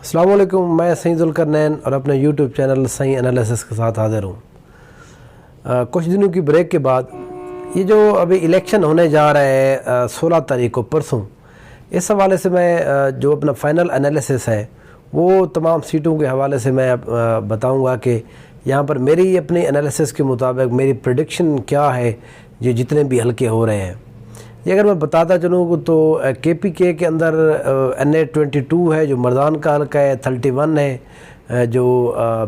السلام علیکم، میں سعید ذوالقرنین اور اپنے یوٹیوب چینل سعید انالیسس کے ساتھ حاضر ہوں۔ کچھ دنوں کی بریک کے بعد یہ جو ابھی الیکشن ہونے جا رہا ہے 16 تاریخ کو پرسوں، اس حوالے سے میں جو اپنا فائنل انالیسس ہے وہ تمام سیٹوں کے حوالے سے میں بتاؤں گا کہ یہاں پر میری اپنی انالیسس کے مطابق میری پریڈکشن کیا ہے جو جتنے بھی حلقے ہو رہے ہیں۔ یہ اگر میں بتاتا چلوں تو KPK کے اندر NA22 ہے جو مردان کا حلقہ ہے، 31 ہے جو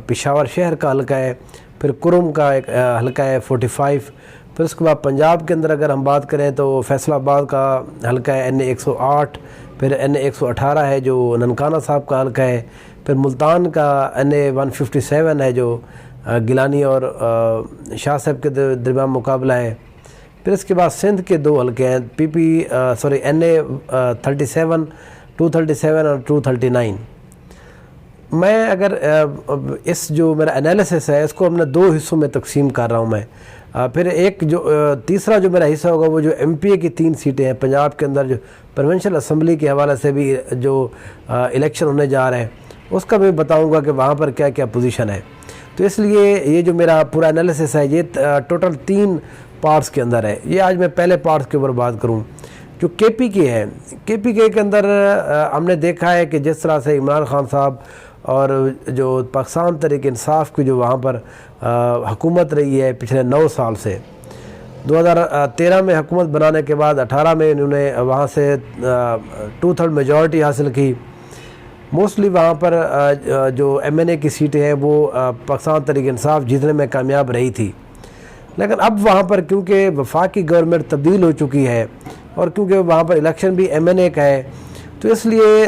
پشاور شہر کا حلقہ ہے، پھر کرم کا ایک حلقہ ہے 45، پھر اس کے بعد پنجاب کے اندر اگر ہم بات کریں تو فیصل آباد کا حلقہ ہے NA108، پھر NA118 ہے جو ننکانہ صاحب کا حلقہ ہے، پھر ملتان کا NA157 ہے جو گیلانی اور شاہ صاحب کے درمیان مقابلہ ہے، پھر اس کے بعد سندھ کے دو حلقے ہیں NA37 237 اور 239۔ میں اگر اس جو میرا انالیسس ہے اس کو ہم نے دو حصوں میں تقسیم کر رہا ہوں میں۔ پھر ایک جو تیسرا جو میرا حصہ ہوگا وہ جو MPA کی 3 سیٹیں ہیں پنجاب کے اندر جو پروونشل اسمبلی کے حوالے سے بھی جو الیکشن ہونے جا رہے ہیں اس کا میں بتاؤں گا کہ وہاں پر کیا کیا پوزیشن ہے۔ تو اس لیے یہ جو میرا پورا انالیسس ہے یہ ٹوٹل 3 پارٹس کے اندر ہے۔ یہ آج میں پہلے پارٹس کے اوپر بات کروں جو KPK ہے۔ KPK کے اندر ہم نے دیکھا ہے کہ جس طرح سے عمران خان صاحب اور جو پاکستان تحریک انصاف کی جو وہاں پر حکومت رہی ہے پچھلے 9 سال سے، 2013 میں حکومت بنانے کے بعد 18 میں انہوں نے وہاں سے 2/3 میجورٹی حاصل کی۔ موسٹلی وہاں پر جو MNA کی سیٹیں ہیں وہ پاکستان تحریک انصاف جیتنے میں کامیاب رہی تھی، لیکن اب وہاں پر کیونکہ وفاقی گورنمنٹ تبدیل ہو چکی ہے اور کیونکہ وہاں پر الیکشن بھی MNA کا ہے تو اس لیے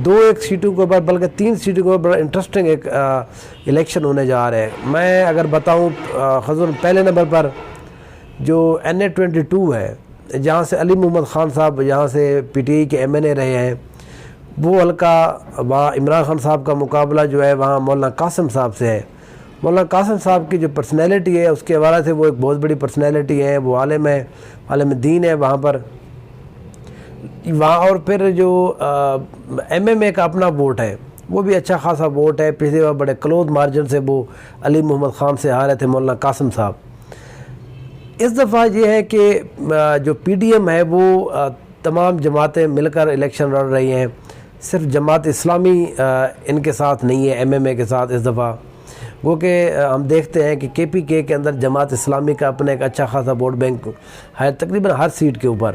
2 سیٹوں کے اوپر بلکہ 3 سیٹوں کے اوپر بڑا انٹرسٹنگ ایک الیکشن ہونے جا رہے ہیں۔ میں اگر بتاؤں خصوصاً پہلے نمبر پر جو NA22 ہے جہاں سے علی محمد خان صاحب یہاں سے PTI کے MNA رہے ہیں، وہ حلقہ وہاں عمران خان صاحب کا مقابلہ جو ہے وہاں مولانا قاسم صاحب سے ہے۔ مولانا قاسم صاحب کی جو پرسنالٹی ہے اس کے حوالے سے وہ ایک بہت بڑی پرسنالٹی ہے، وہ عالم ہے، عالم دین ہے وہاں پر وہاں۔ اور پھر جو MMA کا اپنا ووٹ ہے وہ بھی اچھا خاصا ووٹ ہے، پچھلے بار بڑے کلوز مارجن سے وہ علی محمد خان سے ہارے تھے مولانا قاسم صاحب۔ اس دفعہ یہ ہے کہ جو PDM ہے وہ تمام جماعتیں مل کر الیکشن لڑ رہی ہیں، صرف جماعت اسلامی ان کے ساتھ نہیں ہے MMA کے ساتھ اس دفعہ۔ وہ کہ ہم دیکھتے ہیں کہ KPK کے اندر جماعت اسلامی کا اپنا ایک اچھا خاصا ووٹ بینک ہے تقریباً ہر سیٹ کے اوپر،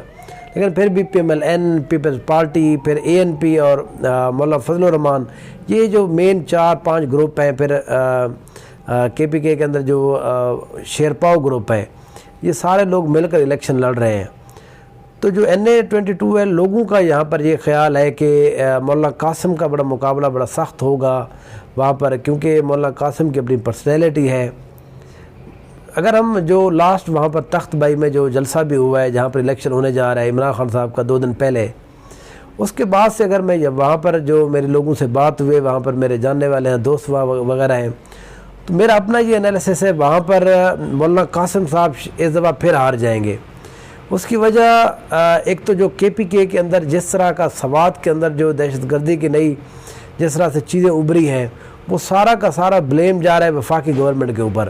لیکن پھر بھی PMLN، پیپلز پارٹی، پھر ANP اور مولانا فضل الرحمان، یہ جو مین 4-5 گروپ ہیں، پھر KPK کے اندر جو شیرپاؤ گروپ ہے، یہ سارے لوگ مل کر الیکشن لڑ رہے ہیں۔ تو جو NA22 ہے لوگوں کا یہاں پر یہ خیال ہے کہ مولانا قاسم کا بڑا مقابلہ بڑا سخت ہوگا وہاں پر، کیونکہ مولانا قاسم کی اپنی پرسنالٹی ہے۔ اگر ہم جو لاسٹ وہاں پر تخت بائی میں جو جلسہ بھی ہوا ہے جہاں پر الیکشن ہونے جا رہا ہے عمران خان صاحب کا 2 دن پہلے، اس کے بعد سے اگر میں وہاں پر جو میرے لوگوں سے بات ہوئے، وہاں پر میرے جاننے والے ہیں، دوست وغیرہ ہیں، تو میرا اپنا یہ انالیسس ہے وہاں پر مولانا قاسم صاحب اس دفعہ پھر ہار جائیں گے۔ اس کی وجہ ایک تو جو KPK کے اندر جس طرح کا سوات کے اندر جو دہشت گردی کی نئی جس طرح سے چیزیں ابھری ہیں وہ سارا کا سارا بلیم جا رہا ہے وفاقی گورنمنٹ کے اوپر،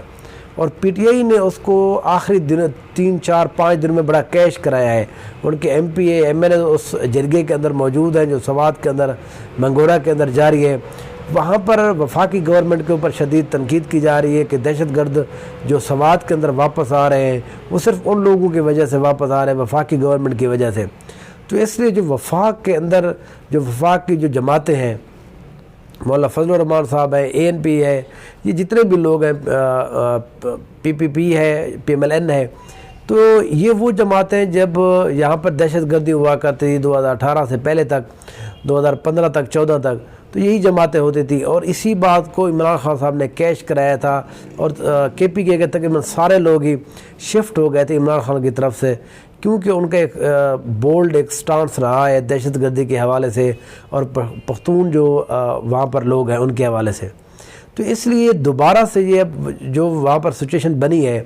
اور PTI نے اس کو آخری دن 3-4-5 دن میں بڑا کیش کرایا ہے۔ ان کے MPA MLA اس جرگے کے اندر موجود ہیں جو سوات کے اندر منگورا کے اندر جاری ہے، وہاں پر وفاقی گورنمنٹ کے اوپر شدید تنقید کی جا رہی ہے کہ دہشت گرد جو سوات کے اندر واپس آ رہے ہیں وہ صرف ان لوگوں کی وجہ سے واپس آ رہے ہیں، وفاقی گورنمنٹ کی وجہ سے۔ تو اس لیے جو وفاق کے اندر جو وفاق کی جو جماعتیں ہیں، مولانا فضل الرحمان صاحب ہے، ANP ہے، یہ جتنے بھی لوگ ہیں، PPP ہے، PMLN ہے، تو یہ وہ جماعتیں جب یہاں پر دہشت گردی ہوا کرتی تھی 2018 سے پہلے تک، 2015 تک 14 تک، تو یہی جماعتیں ہوتی تھیں، اور اسی بات کو عمران خان صاحب نے کیش کرایا تھا، اور KPK کے تقریباً سارے لوگ ہی شفٹ ہو گئے تھے عمران خان کی طرف سے، کیونکہ ان کا ایک بولڈ ایک سٹانس رہا ہے دہشت گردی کے حوالے سے اور پختون جو وہاں پر لوگ ہیں ان کے حوالے سے۔ تو اس لیے دوبارہ سے یہ جو وہاں پر سچویشن بنی ہے،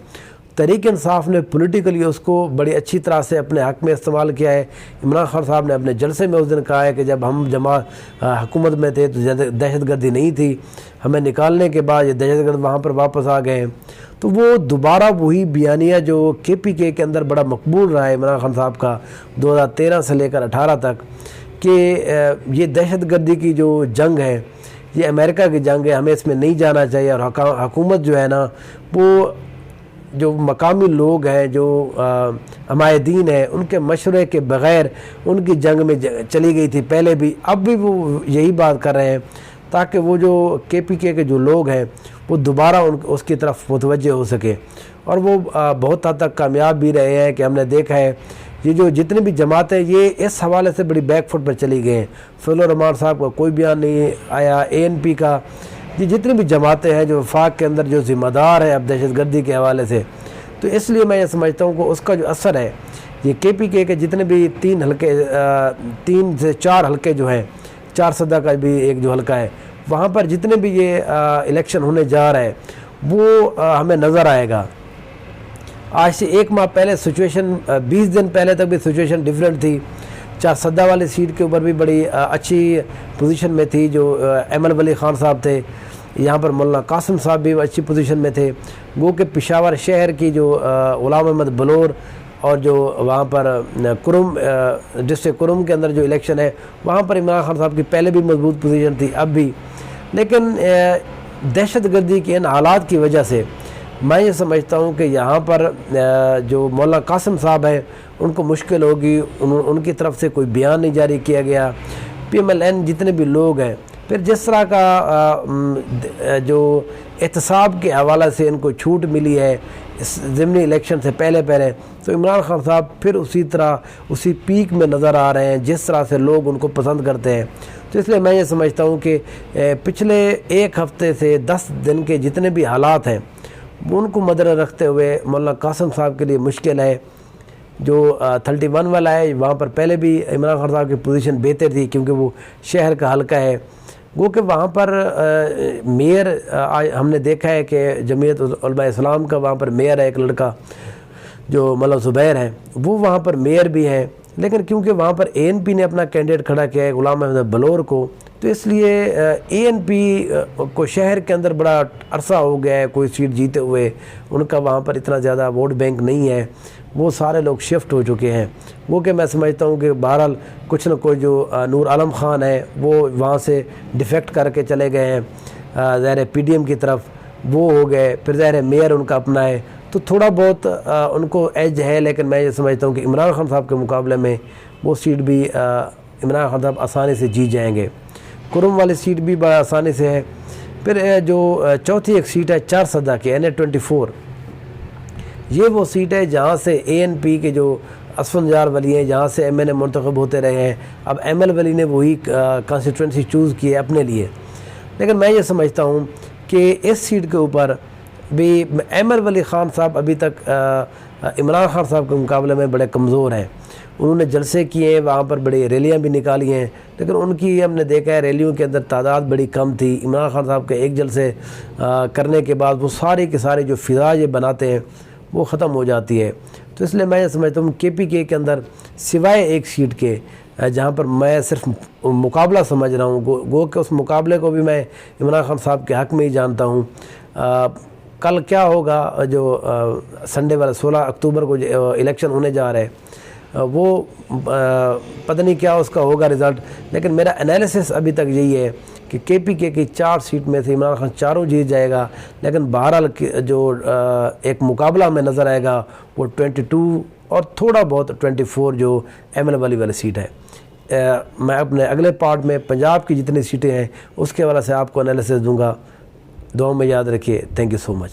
تحریک انصاف نے پولیٹیکلی اس کو بڑی اچھی طرح سے اپنے حق میں استعمال کیا ہے۔ عمران خان صاحب نے اپنے جلسے میں اس دن کہا ہے کہ جب ہم حکومت میں تھے تو دہشت گردی نہیں تھی، ہمیں نکالنے کے بعد یہ دہشت گرد وہاں پر واپس آ گئے ہیں۔ تو وہ دوبارہ وہی بیانیہ جو KPK کے اندر بڑا مقبول رہا ہے عمران خان صاحب کا 2013 سے لے کر 18 تک، کہ یہ دہشت گردی کی جو جنگ ہے یہ امریکہ کی جنگ ہے، ہمیں اس میں نہیں جانا چاہیے، اور حکومت جو ہے نا وہ جو مقامی لوگ ہیں جو عمائدین ہیں ان کے مشورے کے بغیر ان کی جنگ میں چلی گئی تھی پہلے بھی، اب بھی وہ یہی بات کر رہے ہیں تاکہ وہ جو KPK کے جو لوگ ہیں وہ دوبارہ اس کی طرف متوجہ ہو سکے، اور وہ بہت حد تک کامیاب بھی رہے ہیں کہ ہم نے دیکھا ہے یہ جو جتنی بھی جماعتیں یہ اس حوالے سے بڑی بیک فٹ پر چلی گئی ہیں۔ فضل الرحمان صاحب کا کوئی بیان نہیں آیا، ANP کا، یہ جتنی بھی جماعتیں ہیں جو وفاق کے اندر جو ذمہ دار ہیں اب دہشت گردی کے حوالے سے، تو اس لیے میں یہ سمجھتا ہوں کہ اس کا جو اثر ہے یہ KPK کے جتنے بھی 3 سے 4 حلقے جو ہیں، 4 صدہ کا بھی ایک جو حلقہ ہے وہاں پر جتنے بھی یہ الیکشن ہونے جا رہا ہے وہ ہمیں نظر آئے گا۔ آج سے 1 ماہ پہلے سچویشن 20 دن پہلے تک بھی سچویشن ڈیفرنٹ تھی۔ 4 صدہ والی سیٹ کے اوپر بھی بڑی اچھی پوزیشن میں تھی جو ایمل ولی خان صاحب تھے، یہاں پر مولانا قاسم صاحب بھی اچھی پوزیشن میں تھے۔ وہ کہ پشاور شہر کی جو غلام احمد بلور اور جو وہاں پر کرم ڈسٹرکٹ کرم کے اندر جو الیکشن ہے وہاں پر عمران خان صاحب کی پہلے بھی مضبوط پوزیشن تھی، اب بھی، لیکن دہشت گردی کے ان حالات کی وجہ سے میں یہ سمجھتا ہوں کہ یہاں پر جو مولانا قاسم صاحب ہیں ان کو مشکل ہوگی، ان کی طرف سے کوئی بیان نہیں جاری کیا گیا۔ PMLN جتنے بھی لوگ ہیں، پھر جس طرح کا جو احتساب کے حوالے سے ان کو چھوٹ ملی ہے اس ضمنی الیکشن سے پہلے تو عمران خان صاحب پھر اسی طرح اسی پیک میں نظر آ رہے ہیں جس طرح سے لوگ ان کو پسند کرتے ہیں۔ تو اس لیے میں یہ سمجھتا ہوں کہ پچھلے 1 ہفتے سے 10 دن کے جتنے بھی حالات ہیں ان کو مد نظر رکھتے ہوئے مولانا قاسم صاحب کے لیے مشکل ہے۔ جو 31 والا ہے وہاں پر پہلے بھی عمران خان صاحب کی پوزیشن بہتر تھی کیونکہ وہ شہر کا حلقہ ہے، گو کہ وہاں پر میئر ہم نے دیکھا ہے کہ جمعیت علماء اسلام کا وہاں پر میئر ہے ایک لڑکا جو مولانا زبیر ہے، وہ وہاں پر میئر بھی ہیں، لیکن کیونکہ وہاں پر ANP نے اپنا کینڈیڈیٹ کھڑا کیا ہے غلام احمد بلور کو، تو اس لیے ANP کو شہر کے اندر بڑا عرصہ ہو گیا ہے کوئی سیٹ جیتے ہوئے، ان کا وہاں پر اتنا زیادہ ووٹ بینک نہیں ہے، وہ سارے لوگ شفٹ ہو چکے ہیں۔ وہ کہ میں سمجھتا ہوں کہ بہرحال کچھ نہ کوئی جو نور عالم خان ہے وہ وہاں سے ڈیفیکٹ کر کے چلے گئے ہیں ظاہر PDM کی طرف، وہ ہو گئے، پھر ظاہر میئر ان کا اپنا ہے، تو تھوڑا بہت ان کو ایج ہے، لیکن میں یہ سمجھتا ہوں کہ عمران خان صاحب کے مقابلے میں وہ سیٹ بھی عمران خان صاحب آسانی سے جیت جائیں گے۔ کرم والی سیٹ بھی بڑا آسانی سے ہے۔ پھر جو چوتھی ایک سیٹ ہے 4 صدہ کی NA24، یہ وہ سیٹ ہے جہاں سے ANP کے جو اسفند جار ولی ہیں جہاں سے MNA منتخب ہوتے رہے ہیں، اب ML ولی نے وہی کانسٹیٹوئنسی چوز کی ہے اپنے لیے، لیکن میں یہ سمجھتا ہوں کہ اس سیٹ کے اوپر بھی ML ولی خان صاحب ابھی تک عمران خان صاحب کے مقابلے میں بڑے کمزور ہیں۔ انہوں نے جلسے کیے ہیں، وہاں پر بڑی ریلیاں بھی نکالی ہیں، لیکن ان کی ہم نے دیکھا ہے ریلیوں کے اندر تعداد بڑی کم تھی۔ عمران خان صاحب کے ایک جلسے کرنے کے بعد وہ سارے کے سارے جو فضا یہ بناتے ہیں وہ ختم ہو جاتی ہے۔ تو اس لیے میں یہ سمجھتا ہوں KPK کے اندر سوائے ایک سیٹ کے جہاں پر میں صرف مقابلہ سمجھ رہا ہوں، گو کہ اس مقابلے کو بھی میں عمران خان صاحب کے حق میں ہی جانتا ہوں۔ کل کیا ہوگا جو سنڈے والا 16 اکتوبر کو الیکشن ہونے جا رہا ہے، وہ پتہ نہیں کیا اس کا ہوگا رزلٹ، لیکن میرا انالیسس ابھی تک یہی ہے کہ KPK کی 4 سیٹ میں سے عمران خان چاروں جیت جائے گا، لیکن بہرحال جو ایک مقابلہ میں نظر آئے گا وہ 22 اور تھوڑا بہت 24 جو ML والی سیٹ ہے۔ میں اپنے اگلے پارٹ میں پنجاب کی جتنی سیٹیں ہیں اس کے حوالے سے آپ کو انالیسس دوں گا۔ دعاؤں میں یاد رکھیے۔ Thank you so much.